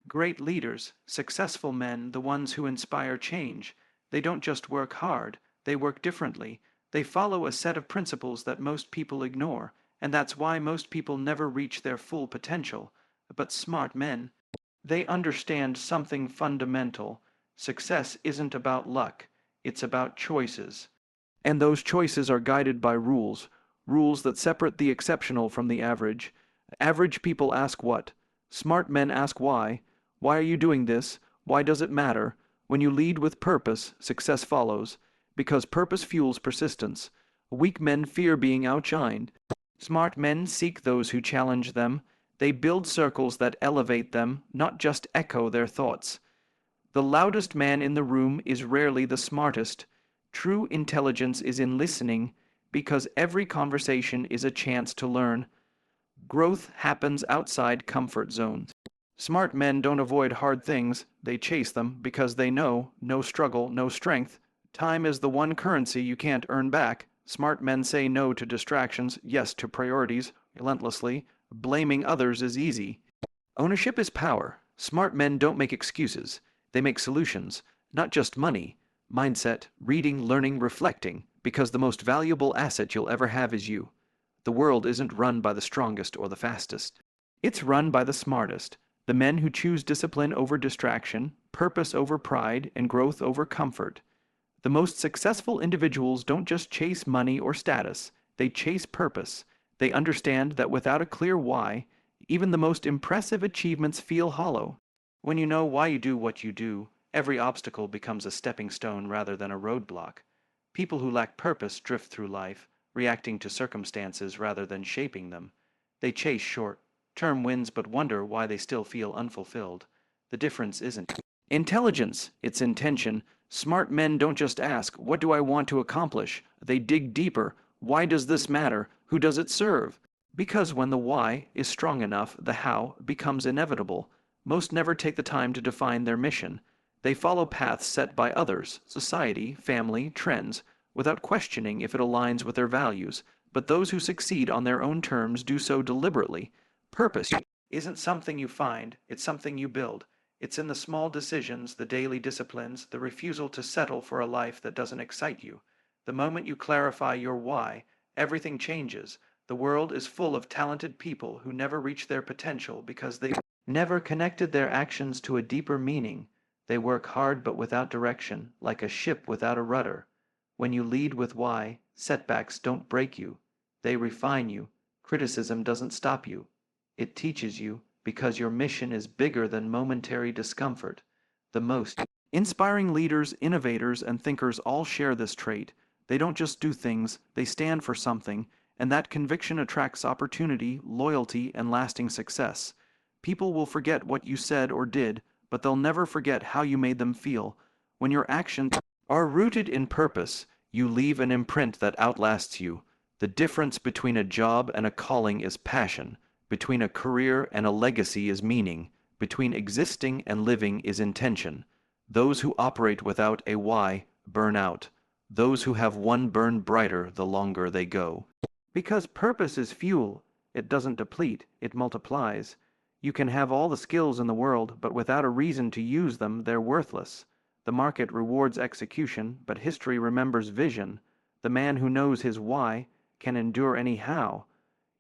Great leaders, successful men, the ones who inspire change, they don't just work hard, they work differently. They follow a set of principles that most people ignore, and that's why most people never reach their full potential. But smart men, they understand something fundamental. Success isn't about luck, it's about choices. And those choices are guided by rules, rules that separate the exceptional from the average. Average people ask what? Smart men ask why. Why are you doing this? Why does it matter? When you lead with purpose, success follows, because purpose fuels persistence. Weak men fear being outshined. Smart men seek those who challenge them. They build circles that elevate them, not just echo their thoughts. The loudest man in the room is rarely the smartest. True intelligence is in listening, because every conversation is a chance to learn. Growth happens outside comfort zones. Smart men don't avoid hard things, they chase them because they know no struggle, no strength. Time is the one currency you can't earn back. Smart men say no to distractions, yes to priorities, relentlessly. Blaming others is easy. Ownership is power. Smart men don't make excuses. They make solutions, not just money, mindset, reading, learning, reflecting, because the most valuable asset you'll ever have is you. The world isn't run by the strongest or the fastest. It's run by the smartest, the men who choose discipline over distraction, purpose over pride, and growth over comfort. The most successful individuals don't just chase money or status, they chase purpose. They understand that without a clear why, even the most impressive achievements feel hollow. When you know why you do what you do, every obstacle becomes a stepping stone rather than a roadblock. People who lack purpose drift through life, reacting to circumstances rather than shaping them. They chase short-term wins but wonder why they still feel unfulfilled. The difference isn't intelligence, it's intention. Smart men don't just ask, what do I want to accomplish? They dig deeper. Why does this matter? Who does it serve? Because when the why is strong enough, the how becomes inevitable. Most never take the time to define their mission. They follow paths set by others, society, family, trends, without questioning if it aligns with their values. But those who succeed on their own terms do so deliberately. Purpose isn't something you find, it's something you build. It's in the small decisions, the daily disciplines, the refusal to settle for a life that doesn't excite you. The moment you clarify your why, everything changes. The world is full of talented people who never reach their potential because they never connected their actions to a deeper meaning. They work hard but without direction, like a ship without a rudder. When you lead with why, setbacks don't break you. They refine you. Criticism doesn't stop you. It teaches you, because your mission is bigger than momentary discomfort. The most inspiring leaders, innovators, and thinkers all share this trait. They don't just do things, they stand for something, and that conviction attracts opportunity, loyalty, and lasting success. People will forget what you said or did, but they'll never forget how you made them feel. When your actions are rooted in purpose, you leave an imprint that outlasts you. The difference between a job and a calling is passion. Between a career and a legacy is meaning. Between existing and living is intention. Those who operate without a why burn out. Those who have one burn brighter the longer they go. Because purpose is fuel. It doesn't deplete, it multiplies. You can have all the skills in the world, but without a reason to use them, they're worthless. The market rewards execution, but history remembers vision. The man who knows his why can endure any how.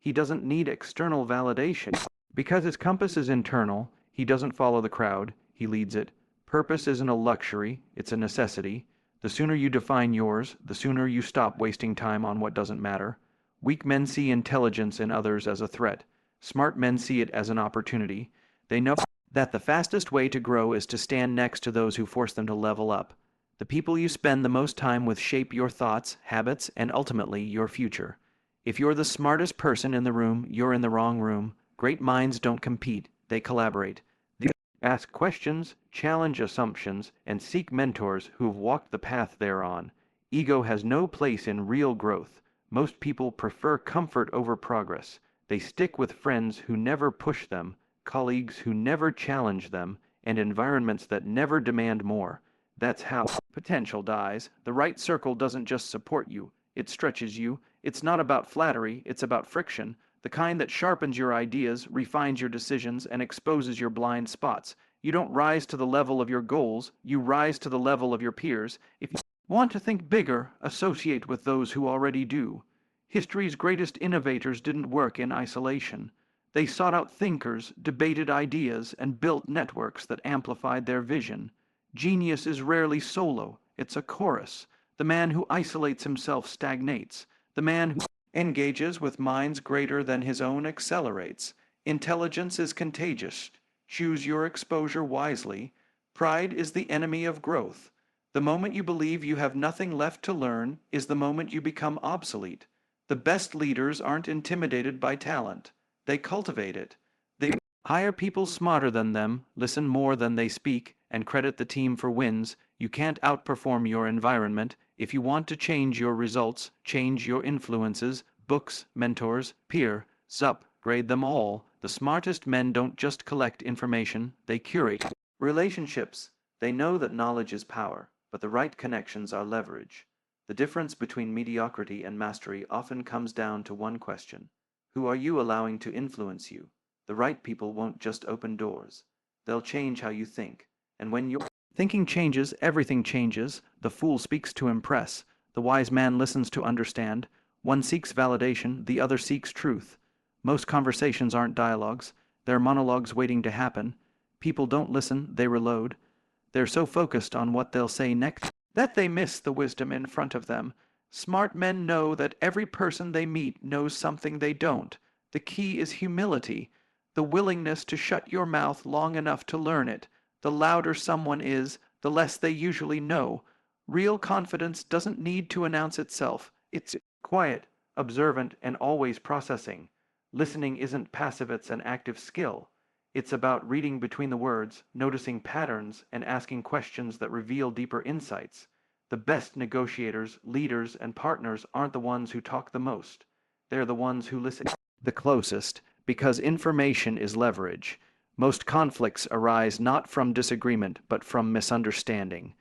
He doesn't need external validation. Because his compass is internal, he doesn't follow the crowd, he leads it. Purpose isn't a luxury, it's a necessity. The sooner you define yours, the sooner you stop wasting time on what doesn't matter. Weak men see intelligence in others as a threat. Smart men see it as an opportunity. They know that the fastest way to grow is to stand next to those who force them to level up. The people you spend the most time with shape your thoughts, habits, and ultimately your future. If you're the smartest person in the room, you're in the wrong room. Great minds don't compete, they collaborate. They ask questions, challenge assumptions, and seek mentors who've walked the path they're on. Ego has no place in real growth. Most people prefer comfort over progress. They stick with friends who never push them, colleagues who never challenge them, and environments that never demand more. That's how potential dies. The right circle doesn't just support you, it stretches you. It's not about flattery, it's about friction, the kind that sharpens your ideas, refines your decisions, and exposes your blind spots. You don't rise to the level of your goals, you rise to the level of your peers. If you want to think bigger, associate with those who already do. History's greatest innovators didn't work in isolation. They sought out thinkers, debated ideas, and built networks that amplified their vision. Genius is rarely solo, it's a chorus. The man who isolates himself stagnates. The man who engages with minds greater than his own accelerates. Intelligence is contagious. Choose your exposure wisely. Pride is the enemy of growth. The moment you believe you have nothing left to learn is the moment you become obsolete. The best leaders aren't intimidated by talent. They cultivate it. They hire people smarter than them, listen more than they speak, and credit the team for wins. You can't outperform your environment. If you want to change your results, change your influences, books, mentors, peers, upgrade them all. The smartest men don't just collect information, they curate relationships. They know that knowledge is power, but the right connections are leverage. The difference between mediocrity and mastery often comes down to one question. Who are you allowing to influence you? The right people won't just open doors. They'll change how you think. And when your thinking changes, everything changes. The fool speaks to impress. The wise man listens to understand. One seeks validation, the other seeks truth. Most conversations aren't dialogues. They're monologues waiting to happen. People don't listen, they reload. They're so focused on what they'll say next that they miss the wisdom in front of them. Smart men know that every person they meet knows something they don't. The key is humility, the willingness to shut your mouth long enough to learn it. The louder someone is, the less they usually know. Real confidence doesn't need to announce itself. It's quiet, observant, and always processing. Listening isn't passive, it's an active skill. It's about reading between the words, noticing patterns, and asking questions that reveal deeper insights. The best negotiators, leaders, and partners aren't the ones who talk the most. They're the ones who listen the closest, because information is leverage. Most conflicts arise not from disagreement, but from misunderstanding.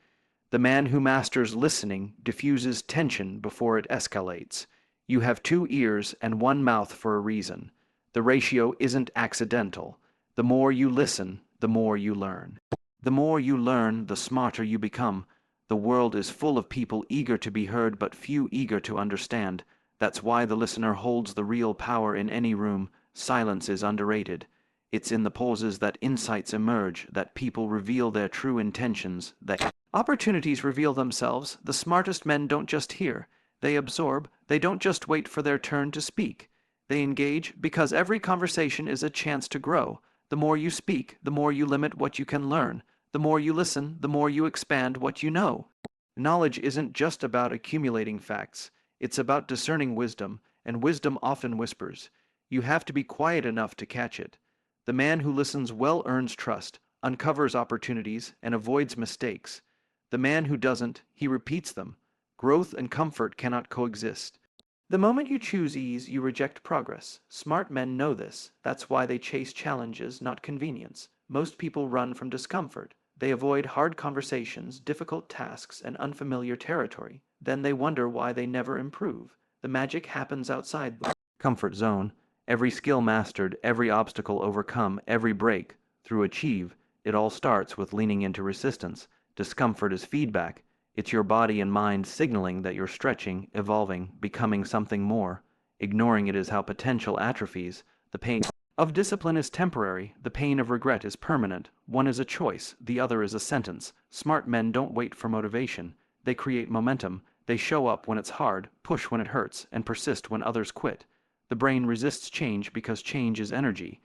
The man who masters listening diffuses tension before it escalates. You have 2 ears and 1 mouth for a reason. The ratio isn't accidental. The more you listen, the more you learn. The more you learn, the smarter you become. The world is full of people eager to be heard but few eager to understand. That's why the listener holds the real power in any room. Silence is underrated. It's in the pauses that insights emerge, that people reveal their true intentions, that opportunities reveal themselves. The smartest men don't just hear, they absorb. They don't just wait for their turn to speak. They engage because every conversation is a chance to grow. The more you speak, the more you limit what you can learn. The more you listen, the more you expand what you know. Knowledge isn't just about accumulating facts. It's about discerning wisdom, and wisdom often whispers. You have to be quiet enough to catch it. The man who listens well earns trust, uncovers opportunities, and avoids mistakes. The man who doesn't, he repeats them. Growth and comfort cannot coexist. The moment you choose ease, you reject progress. Smart men know this. That's why they chase challenges, not convenience. Most people run from discomfort. They avoid hard conversations, difficult tasks, and unfamiliar territory. Then they wonder why they never improve. The magic happens outside the comfort zone. Every skill mastered, every obstacle overcome, every break through achieve. It all starts with leaning into resistance. Discomfort is feedback. It's your body and mind signaling that you're stretching, evolving, becoming something more. Ignoring it is how potential atrophies. The pain of discipline is temporary. The pain of regret is permanent. One is a choice, the other is a sentence. Smart men don't wait for motivation. They create momentum. They show up when it's hard, push when it hurts, and persist when others quit. The brain resists change because change is energy.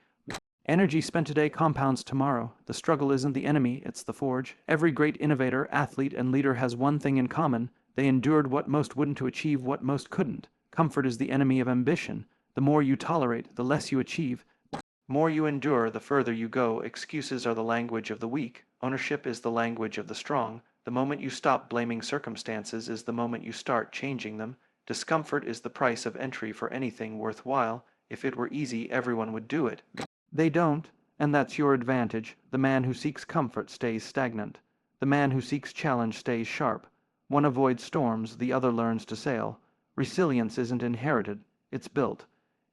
Energy spent today compounds tomorrow. The struggle isn't the enemy, it's the forge. Every great innovator, athlete, and leader has one thing in common. They endured what most wouldn't to achieve what most couldn't. Comfort is the enemy of ambition. The more you tolerate, the less you achieve. The more you endure, the further you go. Excuses are the language of the weak. Ownership is the language of the strong. The moment you stop blaming circumstances is the moment you start changing them. Discomfort is the price of entry for anything worthwhile. If it were easy, everyone would do it. They don't, and that's your advantage. The man who seeks comfort stays stagnant. The man who seeks challenge stays sharp. One avoids storms, the other learns to sail. Resilience isn't inherited, it's built.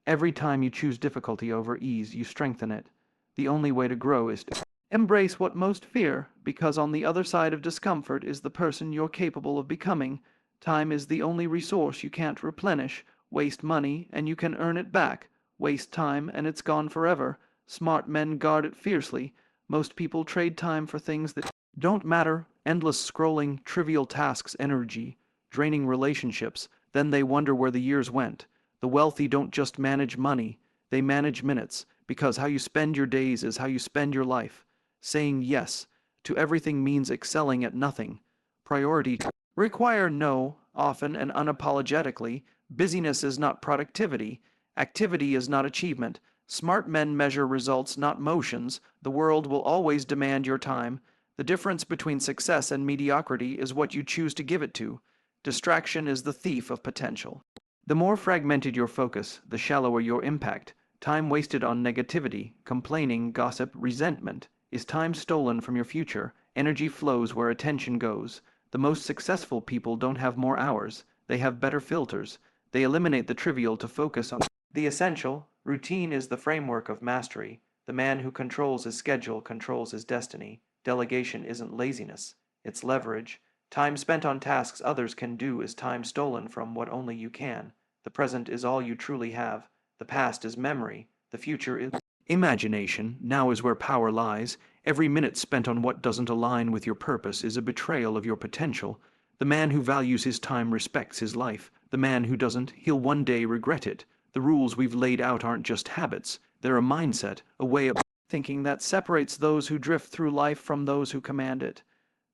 Every time you choose difficulty over ease, you strengthen it. The only way to grow is to Embrace what most fear, because on the other side of discomfort is the person you're capable of becoming. Time is the only resource you can't replenish. Waste money, and you can earn it back. Waste time, and it's gone forever. Smart men guard it fiercely. Most people trade time for things that don't matter. Endless scrolling, trivial tasks, energy, draining relationships. Then they wonder where the years went. The wealthy don't just manage money, they manage minutes, because how you spend your days is how you spend your life. Saying yes to everything means excelling at nothing. Priority require no, often and unapologetically. Busyness is not productivity. Activity is not achievement. Smart men measure results, not motions. The world will always demand your time. The difference between success and mediocrity is what you choose to give it to. Distraction is the thief of potential. The more fragmented your focus, the shallower your impact. Time wasted on negativity, complaining, gossip, resentment is time stolen from your future. Energy flows where attention goes. The most successful people don't have more hours, they have better filters. They eliminate the trivial to focus on the essential. Routine is the framework of mastery. The man who controls his schedule controls his destiny. Delegation isn't laziness, it's leverage. Time spent on tasks others can do is time stolen from what only you can. The present is all you truly have. The past is memory. The future is imagination. Now is where power lies. Every minute spent on what doesn't align with your purpose is a betrayal of your potential. The man who values his time respects his life. The man who doesn't, he'll one day regret it. The rules we've laid out aren't just habits. They're a mindset, a way of thinking that separates those who drift through life from those who command it.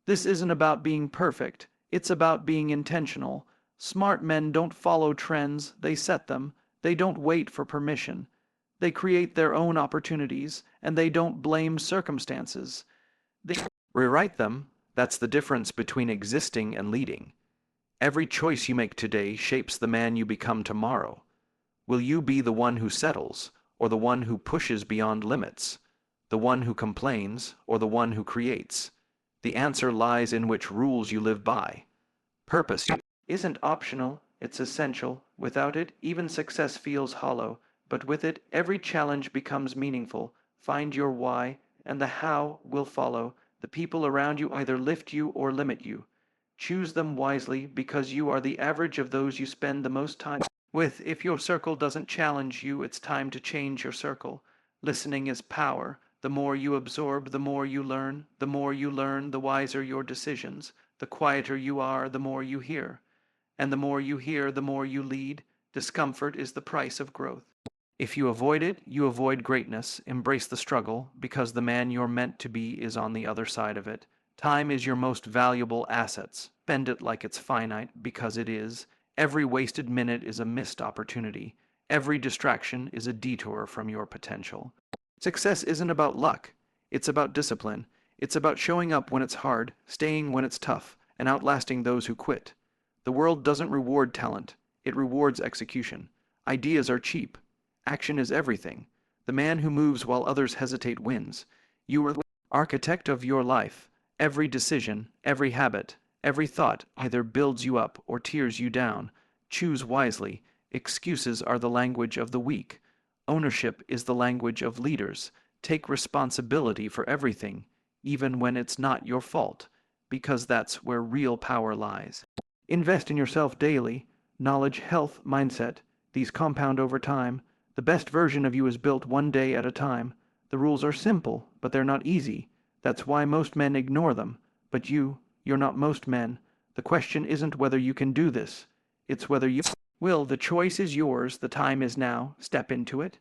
This isn't about being perfect. It's about being intentional. Smart men don't follow trends, they set them. They don't wait for permission. They create their own opportunities, and they don't blame circumstances. They rewrite them. That's the difference between existing and leading. Every choice you make today shapes the man you become tomorrow. Will you be the one who settles, or the one who pushes beyond limits? The one who complains, or the one who creates? The answer lies in which rules you live by. Purpose isn't optional, it's essential. Without it, even success feels hollow. But with it, every challenge becomes meaningful. Find your why, and the how will follow. The people around you either lift you or limit you. Choose them wisely, because you are the average of those you spend the most time with. If your circle doesn't challenge you, it's time to change your circle. Listening is power. The more you absorb, the more you learn. The more you learn, the wiser your decisions. The quieter you are, the more you hear. And the more you hear, the more you lead. Discomfort is the price of growth. If you avoid it, you avoid greatness. Embrace the struggle, because the man you're meant to be is on the other side of it. Time is your most valuable asset. Spend it like it's finite, because it is. Every wasted minute is a missed opportunity. Every distraction is a detour from your potential. Success isn't about luck. It's about discipline. It's about showing up when it's hard, staying when it's tough, and outlasting those who quit. The world doesn't reward talent. It rewards execution. Ideas are cheap. Action is everything. The man who moves while others hesitate wins. You are the architect of your life. Every decision, every habit, every thought either builds you up or tears you down. Choose wisely. Excuses are the language of the weak. Ownership is the language of leaders. Take responsibility for everything, even when it's not your fault, because that's where real power lies. Invest in yourself daily. Knowledge, health, mindset. These compound over time. The best version of you is built one day at a time. The rules are simple, but they're not easy. That's why most men ignore them. But you're not most men. The question isn't whether you can do this. It's whether you will. The choice is yours. The time is now. Step into it.